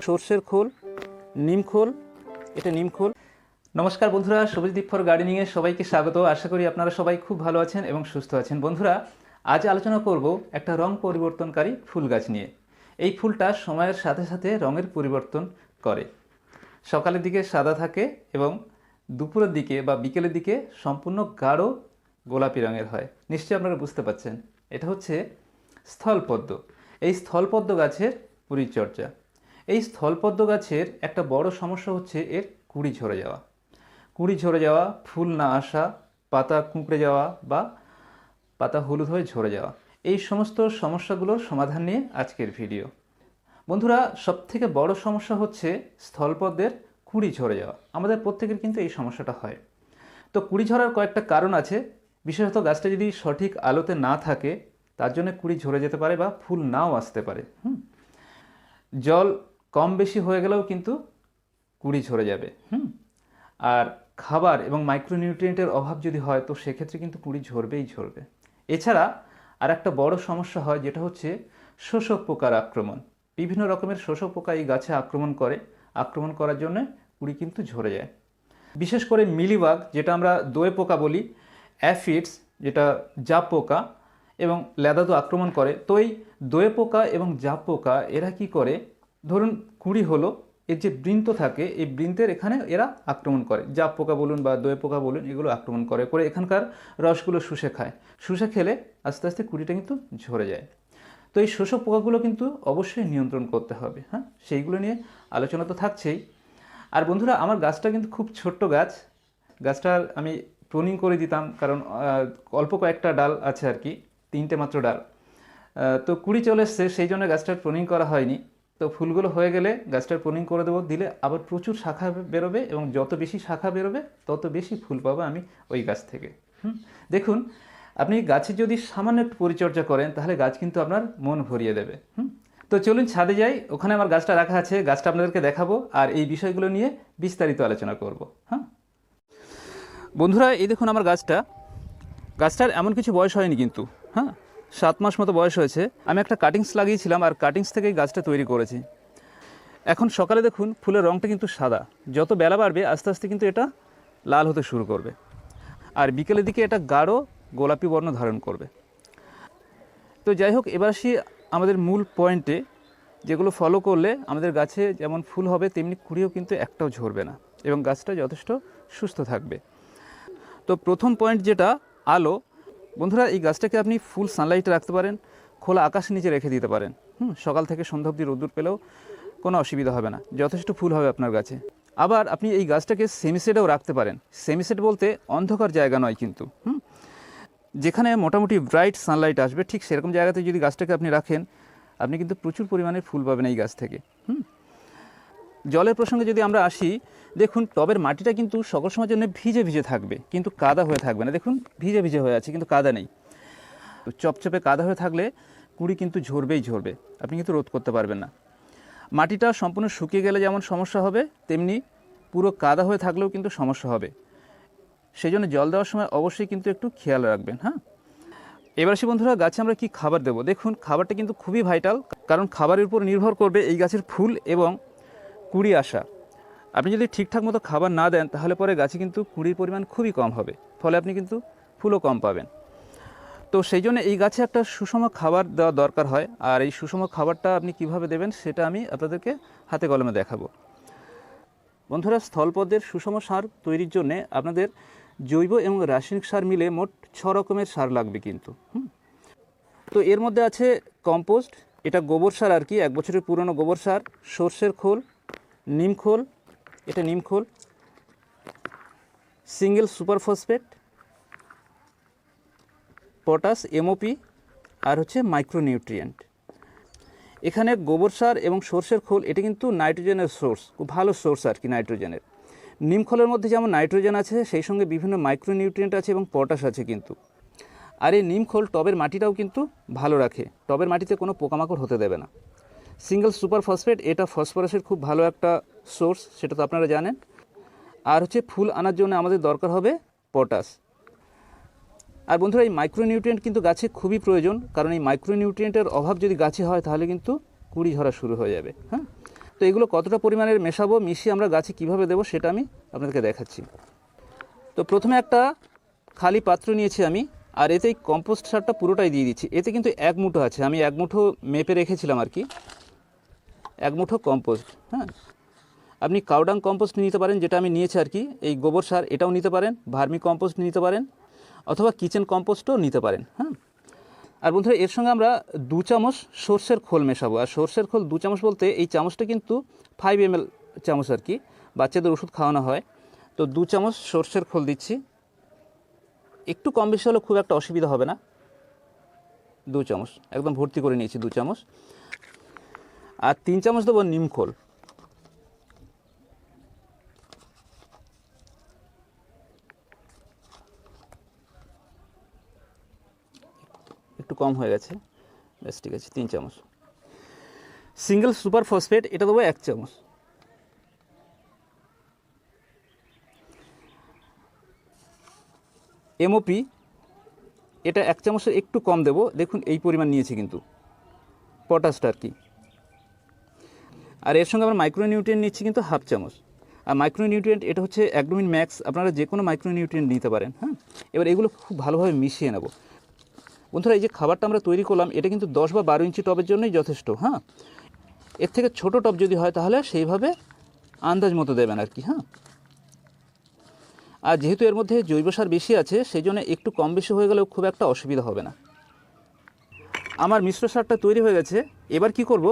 সর্ষের খোল, নিম খোল, এটা নিম খোল। নমস্কার বন্ধুরা, সবুজ দ্বীপ ফর গার্ডেনিংয়ে সবাইকে স্বাগত। আশা করি আপনারা সবাই খুব ভালো আছেন এবং সুস্থ আছেন। বন্ধুরা, আজ আলোচনা করব একটা রং পরিবর্তনকারী ফুল গাছ নিয়ে। এই ফুলটা সময়ের সাথে সাথে রঙের পরিবর্তন করে। সকালের দিকে সাদা থাকে এবং দুপুরের দিকে বা বিকেলের দিকে সম্পূর্ণ গাঢ় গোলাপি রঙের হয়। নিশ্চয়ই আপনারা বুঝতে পারছেন, এটা হচ্ছে স্থলপদ্ম। এই স্থলপদ্ম গাছের পরিচর্যা। এই স্থলপদ্ম গাছের একটা বড় সমস্যা হচ্ছে এর কুঁড়ি ঝরে যাওয়া। কুঁড়ি ঝরে যাওয়া, ফুল না আসা, পাতা কুঁকড়ে যাওয়া বা পাতা হলুদ হয়ে ঝরে যাওয়া, এই সমস্ত সমস্যাগুলোর সমাধান নিয়ে আজকের ভিডিও। বন্ধুরা, সবথেকে বড় সমস্যা হচ্ছে স্থলপদ্মের কুঁড়ি ঝরে যাওয়া। আমাদের প্রত্যেকের কিন্তু এই সমস্যাটা হয়। তো কুঁড়ি ঝরার কয়েকটা কারণ আছে। বিশেষত গাছটা যদি সঠিক আলোতে না থাকে তার জন্য কুঁড়ি ঝরে যেতে পারে বা ফুল নাও আসতে পারে। জল কম বেশি হয়ে গেলেও কিন্তু কুঁড়ি ঝরে যাবে। আর খাবার এবং মাইক্রোনিউট্রিয়েন্টের অভাব যদি হয় তো সেক্ষেত্রে কিন্তু কুঁড়ি ঝরবেই ঝরবে। এছাড়া আর একটা বড় সমস্যা হয়, যেটা হচ্ছে শোষক পোকার আক্রমণ। বিভিন্ন রকমের শোষক পোকা এই গাছে আক্রমণ করার জন্য কুঁড়ি কিন্তু ঝরে যায়। বিশেষ করে মিলিবাগ, যেটা আমরা দোয়ে পোকা বলি, অ্যাফিডস যেটা জাপ পোকা, এবং লেদা তো আক্রমণ করে। তো এই দোয়ে পোকা এবং জাপ পোকা এরা কি করে, ধরুন কুঁড়ি হলো, এর যে বৃন্ত থাকে এই বৃন্তের এখানে এরা আক্রমণ করে। জাপ পোকা বলুন বা দোয়ে পোকা বলুন, এগুলো আক্রমণ করে এখানকার রসগুলো শুষে খায়। শুষে খেলে আস্তে আস্তে কুঁড়িটা কিন্তু ঝরে যায়। তো এই শোষক পোকাগুলো কিন্তু অবশ্যই নিয়ন্ত্রণ করতে হবে। সেইগুলো নিয়ে আলোচনা তো থাকছেই। আর বন্ধুরা, আমার গাছটা কিন্তু খুব ছোট্ট গাছ। গাছটার আমি প্রুনিং করে দিতাম, কারণ অল্প কয়েকটা ডাল আছে আর কি, 3টে মাত্র ডাল। তো কুঁড়ি চলে এসছে, সেই জন্য গাছটার প্রুনিং করা হয়নি। তো ফুলগুলো হয়ে গেলে গাছটার প্রুনিং করে দেবো, দিলে আবার প্রচুর শাখা বেরোবে এবং যত বেশি শাখা বেরোবে তত বেশি ফুল পাবো আমি ওই গাছ থেকে। দেখুন, আপনি গাছের যদি সামান্য একটু পরিচর্যা করেন তাহলে গাছ কিন্তু আপনার মন ভরিয়ে দেবে। তো চলুন ছাদে যাই, ওখানে আমার গাছটা রাখা আছে, গাছটা আপনাদেরকে দেখাবো আর এই বিষয়গুলো নিয়ে বিস্তারিত আলোচনা করব। বন্ধুরা, এই দেখুন আমার গাছটার এমন কিছু বয়স হয়নি কিন্তু, 7 মাস মতো বয়স হয়েছে। আমি একটা কাটিংস লাগিয়েছিলাম আর কাটিংস থেকেই গাছটা তৈরি করেছি। এখন সকালে দেখুন ফুলের রঙটা কিন্তু সাদা, যত বেলা বাড়বে আস্তে আস্তে কিন্তু এটা লাল হতে শুরু করবে, আর বিকেলের দিকে এটা গাঢ় গোলাপি বর্ণ ধারণ করবে। তো যাই হোক, এবার আসি আমাদের মূল পয়েন্টে, যেগুলো ফলো করলে আমাদের গাছে যেমন ফুল হবে তেমনি কুঁড়িও কিন্তু একটাও ঝরবে না এবং গাছটা যথেষ্ট সুস্থ থাকবে। তো প্রথম পয়েন্ট যেটা আলো। বন্ধুরা, এই গাছটাকে আপনি ফুল সানলাইটে রাখতে পারেন, খোলা আকাশের নিচে রেখে দিতে পারেন। সকাল থেকে সন্ধ্যা অবধি রোদ্দুর পেলেও কোনো অসুবিধা হবে না, যথেষ্ট ফুল হবে আপনার গাছে। আবার আপনি এই গাছটাকে সেমিসেডেও রাখতে পারেন। সেমিসেড বলতে অন্ধকার জায়গা নয় কিন্তু, যেখানে মোটামুটি ব্রাইট সানলাইট আসবে, ঠিক সেরকম জায়গাতে যদি গাছটাকে আপনি রাখেন আপনি কিন্তু প্রচুর পরিমাণে ফুল পাবেন এই গাছ থেকে। জলের প্রসঙ্গে যদি আমরা আসি, দেখুন টবের মাটিটা কিন্তু সকল সময়ের জন্য ভিজে ভিজে থাকবে, কিন্তু কাদা হয়ে থাকবে না। দেখুন ভিজে ভিজে হয়ে আছে কিন্তু কাদা নেই। চপচপে কাদা হয়ে থাকলে কুঁড়ি কিন্তু ঝরবেই ঝরবে, আপনি কিন্তু রোধ করতে পারবেন না। মাটিটা সম্পূর্ণ শুকিয়ে গেলে যেমন সমস্যা হবে, তেমনি পুরো কাদা হয়ে থাকলেও কিন্তু সমস্যা হবে। সেই জন্য জল দেওয়ার সময় অবশ্যই কিন্তু একটু খেয়াল রাখবেন। এবার আসি বন্ধুরা, গাছে আমরা কি খাবার দেবো। দেখুন খাবারটা কিন্তু খুবই ভাইটাল, কারণ খাবারের উপর নির্ভর করবে এই গাছের ফুল এবং কুঁড়ি আসা। আপনি যদি ঠিকঠাক মতো খাবার না দেন তাহলে পরে গাছে কিন্তু কুঁড়ির পরিমাণ খুবই কম হবে, ফলে আপনি কিন্তু ফুলও কম পাবেন। তো সেই জন্য এই গাছে একটা সুষম খাবার দেওয়া দরকার হয়। আর এই সুষম খাবারটা আপনি কিভাবে দেবেন সেটা আমি আপনাদেরকে হাতে কলমে দেখাবো। বন্ধুরা, স্থলপদ্মের সুষম সার তৈরির জন্য আপনাদের জৈব এবং রাসায়নিক সার মিলে মোট 6 রকমের সার লাগবে কিন্তু। তো এর মধ্যে আছে কম্পোস্ট, এটা গোবর সার আর কি, 1 বছরের পুরনো গোবর সার, সর্ষের খোল, নিম খোল, এটা নিম খোল, single super phosphate, potash, MOP, আর হচ্ছে মাইক্রোনিউট্রিয়েন্ট। এখানে গোবর সার এবং সর্ষের খোল এটা কিন্তু নাইট্রোজেনের সোর্স, খুব ভালো সোর্স আর কি নাইট্রোজেনের। নিম খোলের মধ্যে যেমন নাইট্রোজেন আছে, সেই সঙ্গে বিভিন্ন মাইক্রোনিউট্রিয়েন্ট আছে এবং পটাশ আছে কিন্তু। আর এই নিম খোল টবের মাটিটাও কিন্তু ভালো রাখে, টবের মাটিতে কোনো পোকামাকড় হতে দেবে না। সিঙ্গেল সুপার ফসফেট, এটা ফসফরাসের খুব ভালো একটা সোর্স, সেটা তো আপনারা জানেন। আর হচ্ছে ফুল আনার জন্য আমাদের দরকার হবে পটাশ। আর বন্ধুরা, এই মাইক্রোনিউট্রিয়েন্ট কিন্তু গাছে খুবই প্রয়োজন, কারণ এই মাইক্রোনিউট্রিয়েন্টের অভাব যদি গাছে হয় তাহলে কিন্তু কুঁড়ি ঝরা শুরু হয়ে যাবে। তো এগুলো কতটা পরিমাণের মেশাবো, মিশিয়ে আমরা গাছে কিভাবে দেবো সেটা আমি আপনাদেরকে দেখাচ্ছি। তো প্রথমে একটা খালি পাত্র নিয়েছি আমি, আর এতেই কম্পোস্ট সারটা পুরোটাই দিয়ে দিচ্ছি। এতে কিন্তু 1 মুঠো আছে, আমি 1 মুঠো মেপে রেখেছিলাম আর কি, 1 মুঠো কম্পোস্ট। হ্যাঁ, আপনি কাউডাং কম্পোস্ট নিতে পারেন, যেটা আমি নিয়েছি আর কি, এই গোবর সার এটাও নিতে পারেন, ভার্মি কম্পোস্ট নিতে পারেন, অথবা কিচেন কম্পোস্টও নিতে পারেন। হ্যাঁ, আর বন্ধুরা এর সঙ্গে আমরা 2 চামচ সর্ষের খোল মেশাবো। আর সর্ষের খোল 2 চামচ বলতে এই চামচটা কিন্তু 5 ml চামচ আর কি, বাচ্চাদের ওষুধ খাওয়ানো হয়। তো 2 চামচ সর্ষের খোল দিচ্ছি, একটু কম বেশি হলে খুব একটা অসুবিধা হবে না। 2 চামচ একদম ভর্তি করে নিয়েছি, 2 চামচ। আর 3 চামচ দেবো নিম খোল। একটু কম হয়ে গেছে, বেশ ঠিক আছে, 3 চামচ। সিঙ্গেল সুপার ফসফেট এটা দেবো 1 চামচ। এমওপি এটা 1 চামচের একটু কম দেবো, দেখুন এই পরিমাণ নিয়েছি কিন্তু, পটাশটা আর কি। আর এর সঙ্গে আমরা মাইক্রোনিউট্রিয়েন্ট নিচ্ছি কিন্তু 1/2 চামচ। আর মাইক্রোনিউট্রিয়েন্ট এটা হচ্ছে অ্যাগ্রোমিন ম্যাক্স, আপনারা যে কোনো মাইক্রোনিউট্রিয়েন্ট নিতে পারেন। হ্যাঁ, এবার এগুলো খুব ভালোভাবে মিশিয়ে নেব। বন্ধুরা এই যে খাবারটা আমরা তৈরি করলাম এটা কিন্তু 10 বা 12 ইঞ্চি টবের জন্যই যথেষ্ট। হ্যাঁ, এর থেকে ছোটো টব যদি হয় তাহলে সেইভাবে আন্দাজ মতো দেবেন আর কি। হ্যাঁ, আর যেহেতু এর মধ্যে জৈব সার বেশি আছে সেই জন্য একটু কম বেশি হয়ে গেলেও খুব একটা অসুবিধা হবে না। আমার মিশ্র সারটা তৈরি হয়ে গেছে। এবার কি করব,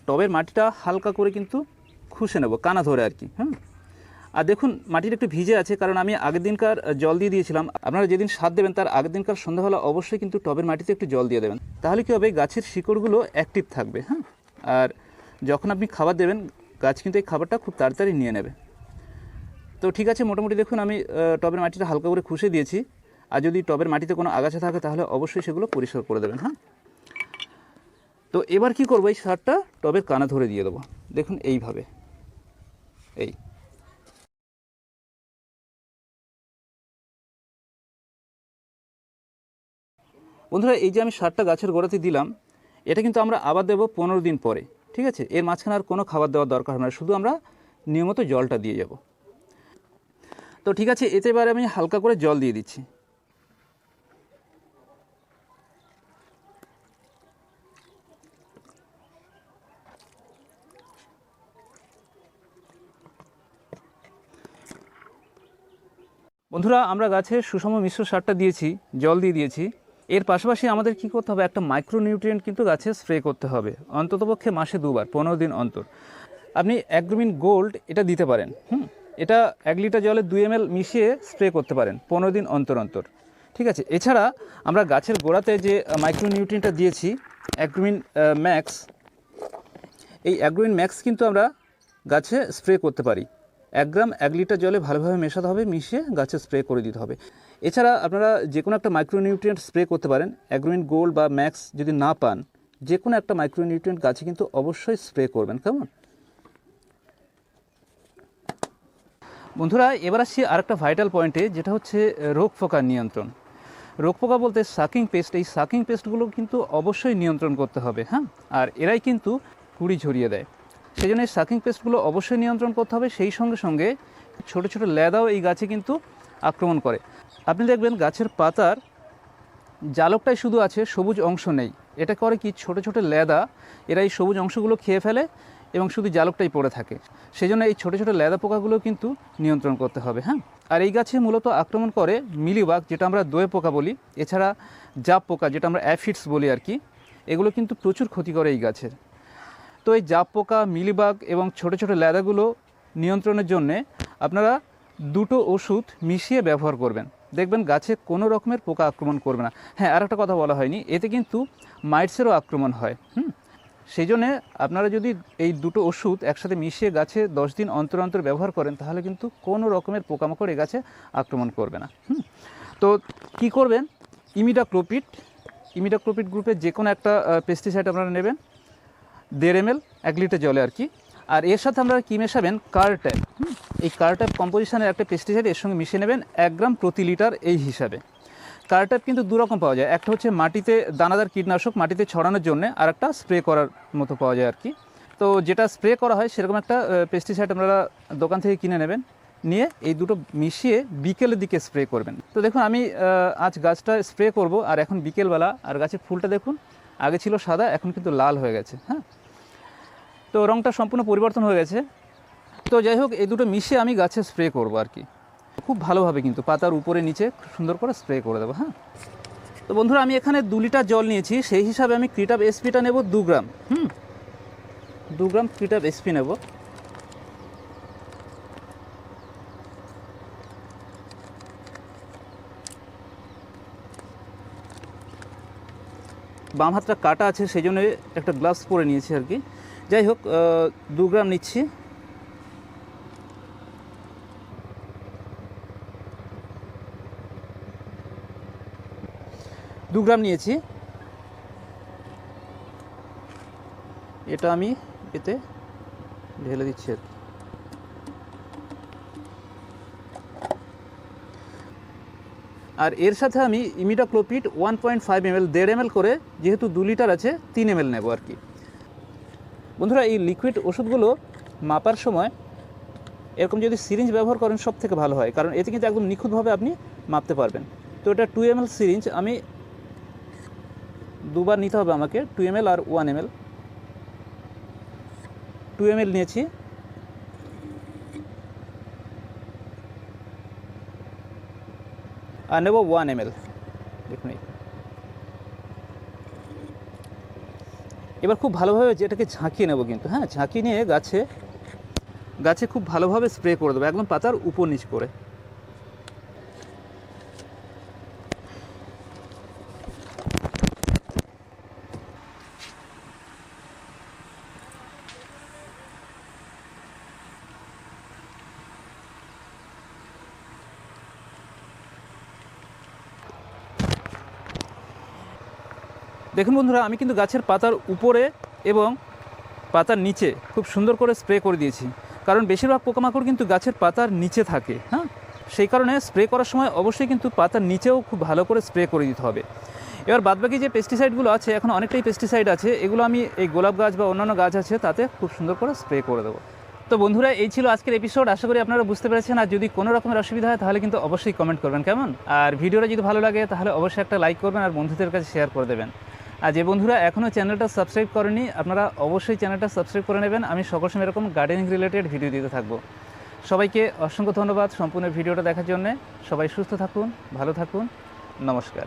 টবের মাটিটা হালকা করে কিন্তু খুশে নেব, কানা ধরে আর কি। হ্যাঁ, আর দেখুন মাটিটা একটু ভিজে আছে, কারণ আমি আগের দিনকার জল দিয়ে দিয়েছিলাম। আপনারা যেদিন সার দেবেন তার আগের দিনকার সন্ধ্যাবেলা অবশ্যই কিন্তু টবের মাটিতে একটু জল দিয়ে দেবেন, তাহলে কী হবে, গাছের শিকড়গুলো অ্যাক্টিভ থাকবে। হ্যাঁ, আর যখন আপনি খাবার দেবেন গাছ কিন্তু এই খাবারটা খুব তাড়াতাড়ি নিয়ে নেবে। তো ঠিক আছে, মোটামুটি দেখুন আমি টবের মাটিটা হালকা করে খুশে দিয়েছি। আর যদি টবের মাটিতে কোনো আগাছা থাকে তাহলে অবশ্যই সেগুলো পরিষ্কার করে দেবেন। হ্যাঁ, তো এবার কি করবো, এই সারটা টবের কানা ধরে দিয়ে দেবো, দেখুন এইভাবে। এই বন্ধুরা এই যে আমি সারটা গাছের গোড়াতে দিলাম, এটা কিন্তু আমরা আবার দেবো 15 দিন পরে। ঠিক আছে, এর মাঝখানে আর কোনো খাবার দেওয়ার দরকার হবে না, শুধু আমরা নিয়মিত জলটা দিয়ে যাব। তো ঠিক আছে, এতে এবার আমি হালকা করে জল দিয়ে দিচ্ছি। বন্ধুরা আমরা গাছে সুষম মিশ্র সারটা দিয়েছি, জল দিয়ে দিয়েছি। এর পাশাপাশি আমাদের কি করতে হবে, একটা মাইক্রোনিউট্রিয়েন্ট কিন্তু গাছে স্প্রে করতে হবে, অন্ততপক্ষে মাসে 2 বার, 15 দিন অন্তর। আপনি অ্যাগ্রোমিন গোল্ড এটা দিতে পারেন। এটা 1 লিটার জলে 2 ml মিশিয়ে স্প্রে করতে পারেন 15 দিন অন্তর অন্তর। ঠিক আছে, এছাড়া আমরা গাছের গোড়াতে যে মাইক্রোনিউট্রিয়েন্টটা দিয়েছি অ্যাগ্রোমিন ম্যাক্স, এই অ্যাগ্রোমিন ম্যাক্স কিন্তু আমরা গাছে স্প্রে করতে পারি। 1 গ্রাম 1 লিটার জলে ভালোভাবে মেশাতে হবে, মিশিয়ে গাছে স্প্রে করে দিতে হবে। এছাড়া আপনারা যে কোনো একটা মাইক্রোনিউট্রিয়েন্ট স্প্রে করতে পারেন, অ্যাগ্রোমিন গোল্ড বা ম্যাক্স যদি না পান, যে কোনো একটা মাইক্রোনিউট্রিয়েন্ট গাছে কিন্তু অবশ্যই স্প্রে করবেন। কেমন বন্ধুরা, এবার আসছি আরেকটা ভাইটাল পয়েন্টে, যেটা হচ্ছে রোগ পোকার নিয়ন্ত্রণ। রোগ পোকা বলতে সাকিং পেস্ট, এই সাকিং পেস্টগুলো কিন্তু অবশ্যই নিয়ন্ত্রণ করতে হবে। হ্যাঁ, আর এরাই কিন্তু কুড়ি ঝরিয়ে দেয়, সেই জন্য এই সাকিং পেস্টগুলো অবশ্যই নিয়ন্ত্রণ করতে হবে। সেই সঙ্গে সঙ্গে ছোটো ছোটো লেদাও এই গাছে কিন্তু আক্রমণ করে। আপনি দেখবেন গাছের পাতার জালকটাই শুধু আছে, সবুজ অংশ নেই। এটা করে কি, ছোটো ছোটো লেদা এরা এই সবুজ অংশগুলো খেয়ে ফেলে এবং শুধু জালকটাই পড়ে থাকে। সেই জন্য এই ছোটো ছোটো লেদা পোকাগুলো কিন্তু নিয়ন্ত্রণ করতে হবে। হ্যাঁ, আর এই গাছে মূলত আক্রমণ করে মিলিবাগ, যেটা আমরা দোয়ে পোকা বলি, এছাড়া জাপ পোকা যেটা আমরা অ্যাফিডস বলি আর কি, এগুলো কিন্তু প্রচুর ক্ষতি করে এই গাছের। তো এই জাপ পোকা, মিলিবাগ এবং ছোটো ছোটো লেদাগুলো নিয়ন্ত্রণের জন্যে আপনারা 2টো ওষুধ মিশিয়ে ব্যবহার করবেন, দেখবেন গাছে কোনো রকমের পোকা আক্রমণ করবে না। হ্যাঁ, আর একটা কথা বলা হয়নি, এতে কিন্তু মাইটসেরও আক্রমণ হয়। সেই জন্যে আপনারা যদি এই 2টো ওষুধ একসাথে মিশিয়ে গাছে 10 দিন অন্তর অন্তর ব্যবহার করেন, তাহলে কিন্তু কোনো রকমের পোকামাকড় এই গাছে আক্রমণ করবে না। তো কি করবেন, ইমিডাক্লোপিড গ্রুপের যে কোনো একটা পেস্টিসাইড আপনারা নেবেন, 1.5 ml 1 লিটার জলে আর কি। আর এর সাথে আপনারা কী মেশাবেন, কার্ট্যাপ। এই কার্ট্যাপ কম্পোজিশনের একটা পেস্টিসাইড এর সঙ্গে মিশিয়ে নেবেন 1 গ্রাম প্রতি লিটার এই হিসাবে। কার্ট্যাপ কিন্তু 2 রকম পাওয়া যায়, একটা হচ্ছে মাটিতে দানাদার কীটনাশক মাটিতে ছড়ানোর জন্য, আর একটা স্প্রে করার মতো পাওয়া যায় আর কি। তো যেটা স্প্রে করা হয় সেরকম একটা পেস্টিসাইড আপনারা দোকান থেকে কিনে নেবেন, নিয়ে এই দুটো মিশিয়ে বিকেলের দিকে স্প্রে করবেন। তো দেখুন আমি আজ গাছটা স্প্রে করব, আর এখন বিকেলবেলা, আর গাছের ফুলটা দেখুন আগে ছিল সাদা, এখন কিন্তু লাল হয়ে গেছে। হ্যাঁ, তো রঙটা সম্পূর্ণ পরিবর্তন হয়ে গেছে। তো যাই হোক, এই দুটো মিশিয়ে আমি গাছে স্প্রে করব আর কি, খুব ভালোভাবে কিন্তু পাতার উপরে নিচে সুন্দর করে স্প্রে করে দেবো। হ্যাঁ, তো বন্ধুরা আমি এখানে 2 লিটার জল নিয়েছি, সেই হিসাবে আমি ক্রিটাপ এসপিটা নেব 2 গ্রাম। 2 গ্রাম ক্রিটাপ এসপি নেব। বাম হাতটা কাটা আছে, সেই জন্য একটা গ্লাভস পরে নিয়েছি আর কি। যাই হোক, 2 গ্রাম নিচ্ছি। দু গ্রাম নিয়েছি, এটা আমি এতে ঢেলে দিচ্ছি আর কি। আর এর সাথে আমি ইমিডাক্লোপিড 1.5 ml 1.5 ml করে, যেহেতু 2 লিটার আছে 3 ml নেব আর কি। বন্ধুরা এই লিকুইড ওষুধগুলো মাপার সময় এরকম যদি সিরিঞ্জ ব্যবহার করেন সব থেকে ভালো হয়, কারণ এতে কিন্তু একদম নিখুঁতভাবে আপনি মাপতে পারবেন। তো এটা 2 ml সিরিঞ্জ, আমি দুবার নিতে হবে আমাকে, 2 ml আর 1 ml। 2 ml নিয়েছি। আর নেব 1 ml। দেখুন এবার খুব ভালোভাবে যেটাকে ঝাঁকিয়ে নেব কিন্তু। হ্যাঁ, ঝাঁকিয়ে নিয়ে গাছে খুব ভালোভাবে স্প্রে করে দেবো, একদম পাতার উপর নিচ করে। দেখুন বন্ধুরা, আমি কিন্তু গাছের পাতার উপরে এবং পাতার নিচে খুব সুন্দর করে স্প্রে করে দিয়েছি, কারণ বেশিরভাগ পোকামাকড় কিন্তু গাছের পাতার নিচে থাকে। হ্যাঁ, সেই কারণে স্প্রে করার সময় অবশ্যই কিন্তু পাতার নিচেও খুব ভালো করে স্প্রে করে দিতে হবে। এবার বাদবাকি যে পেস্টিসাইডগুলো আছে, এখন অনেকটাই পেস্টিসাইড আছে, এগুলো আমি এই গোলাপ গাছ বা অন্যান্য গাছ আছে তাতে খুব সুন্দর করে স্প্রে করে দেবো। তো বন্ধুরা এই ছিল আজকের এপিসোড, আশা করি আপনারা বুঝতে পেরেছেন। আর যদি কোনো রকমের অসুবিধা হয় তাহলে কিন্তু অবশ্যই কমেন্ট করবেন, কেমন? আর ভিডিওটা যদি ভালো লাগে তাহলে অবশ্যই একটা লাইক করবেন আর বন্ধুদের কাছে শেয়ার করে দেবেন। আর যে বন্ধুরা এখনও চ্যানেলটা সাবস্ক্রাইব করেনি, আপনারা অবশ্যই চ্যানেলটা সাবস্ক্রাইব করে নেবেন। আমি সকল সময় এরকম গার্ডেনিং রিলেটেড ভিডিও দিতে থাকবো। সবাইকে অসংখ্য ধন্যবাদ সম্পূর্ণ ভিডিওটা দেখার জন্য। সবাই সুস্থ থাকুন, ভালো থাকুন, নমস্কার।